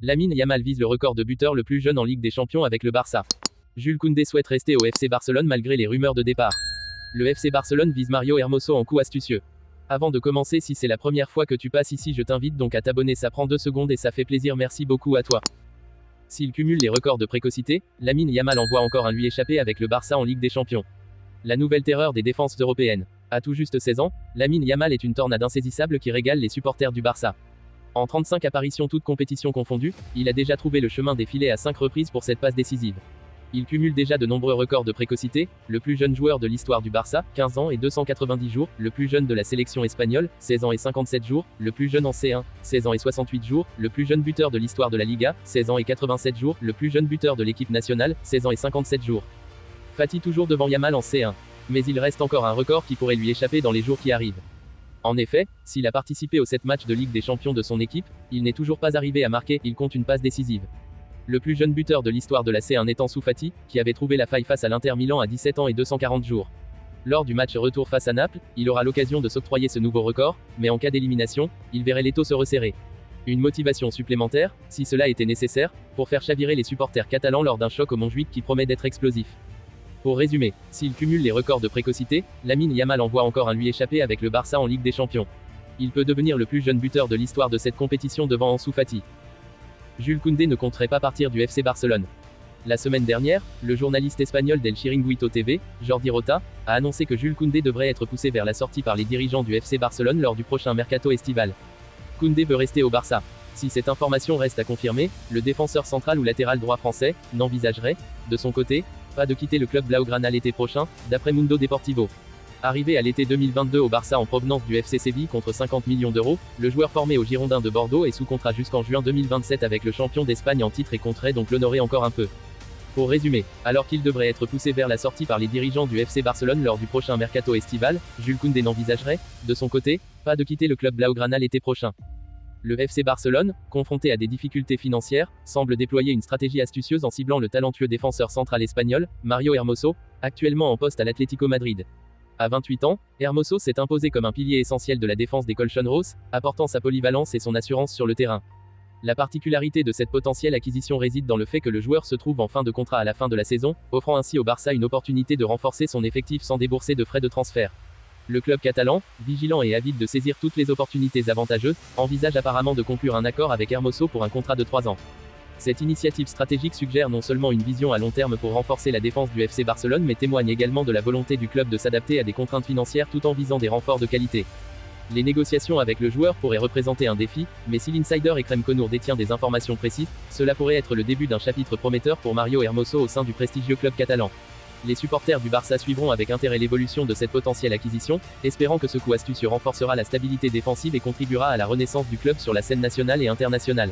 Lamine Yamal vise le record de buteur le plus jeune en Ligue des Champions avec le Barça. Jules Koundé souhaite rester au FC Barcelone malgré les rumeurs de départ. Le FC Barcelone vise Mario Hermoso en coup astucieux. Avant de commencer, si c'est la première fois que tu passes ici, je t'invite donc à t'abonner, ça prend 2 secondes et ça fait plaisir, merci beaucoup à toi. S'il cumule les records de précocité, Lamine Yamal envoie encore un lui échappé avec le Barça en Ligue des Champions. La nouvelle terreur des défenses européennes. À tout juste 16 ans, Lamine Yamal est une tornade insaisissable qui régale les supporters du Barça. En 35 apparitions toutes compétitions confondues, il a déjà trouvé le chemin des filets à 5 reprises pour cette passe décisive. Il cumule déjà de nombreux records de précocité, le plus jeune joueur de l'histoire du Barça, 15 ans et 290 jours, le plus jeune de la sélection espagnole, 16 ans et 57 jours, le plus jeune en C1, 16 ans et 68 jours, le plus jeune buteur de l'histoire de la Liga, 16 ans et 87 jours, le plus jeune buteur de l'équipe nationale, 16 ans et 57 jours. Fati toujours devant Yamal en C1. Mais il reste encore un record qui pourrait lui échapper dans les jours qui arrivent. En effet, s'il a participé aux 7 matchs de Ligue des Champions de son équipe, il n'est toujours pas arrivé à marquer, il compte une passe décisive. Le plus jeune buteur de l'histoire de la C1 est Ansu Fati, qui avait trouvé la faille face à l'Inter Milan à 17 ans et 240 jours. Lors du match retour face à Naples, il aura l'occasion de s'octroyer ce nouveau record, mais en cas d'élimination, il verrait l'étau se resserrer. Une motivation supplémentaire, si cela était nécessaire, pour faire chavirer les supporters catalans lors d'un choc au Montjuïc qui promet d'être explosif. Pour résumer, s'il cumule les records de précocité, Lamine Yamal envoie encore un lui échappé avec le Barça en Ligue des Champions. Il peut devenir le plus jeune buteur de l'histoire de cette compétition devant Ansu Fati. Jules Koundé ne compterait pas partir du FC Barcelone. La semaine dernière, le journaliste espagnol d'El Chiringuito TV, Jordi Rota, a annoncé que Jules Koundé devrait être poussé vers la sortie par les dirigeants du FC Barcelone lors du prochain mercato estival. Koundé veut rester au Barça. Si cette information reste à confirmer, le défenseur central ou latéral droit français n'envisagerait, de son côté, pas de quitter le club blaugrana l'été prochain, d'après Mundo Deportivo. Arrivé à l'été 2022 au Barça en provenance du FC Séville contre 50 millions d'euros, le joueur formé aux Girondins de Bordeaux est sous contrat jusqu'en juin 2027 avec le champion d'Espagne en titre et compterait donc l'honorer encore un peu. Pour résumer, alors qu'il devrait être poussé vers la sortie par les dirigeants du FC Barcelone lors du prochain mercato estival, Jules Koundé n'envisagerait, de son côté, pas de quitter le club blaugrana l'été prochain. Le FC Barcelone, confronté à des difficultés financières, semble déployer une stratégie astucieuse en ciblant le talentueux défenseur central espagnol, Mario Hermoso, actuellement en poste à l'Atlético Madrid. À 28 ans, Hermoso s'est imposé comme un pilier essentiel de la défense des Colchoneros, apportant sa polyvalence et son assurance sur le terrain. La particularité de cette potentielle acquisition réside dans le fait que le joueur se trouve en fin de contrat à la fin de la saison, offrant ainsi au Barça une opportunité de renforcer son effectif sans débourser de frais de transfert. Le club catalan, vigilant et avide de saisir toutes les opportunités avantageuses, envisage apparemment de conclure un accord avec Hermoso pour un contrat de 3 ans. Cette initiative stratégique suggère non seulement une vision à long terme pour renforcer la défense du FC Barcelone mais témoigne également de la volonté du club de s'adapter à des contraintes financières tout en visant des renforts de qualité. Les négociations avec le joueur pourraient représenter un défi, mais si l'insider Ekrem Konour détient des informations précises, cela pourrait être le début d'un chapitre prometteur pour Mario Hermoso au sein du prestigieux club catalan. Les supporters du Barça suivront avec intérêt l'évolution de cette potentielle acquisition, espérant que ce coup astucieux renforcera la stabilité défensive et contribuera à la renaissance du club sur la scène nationale et internationale.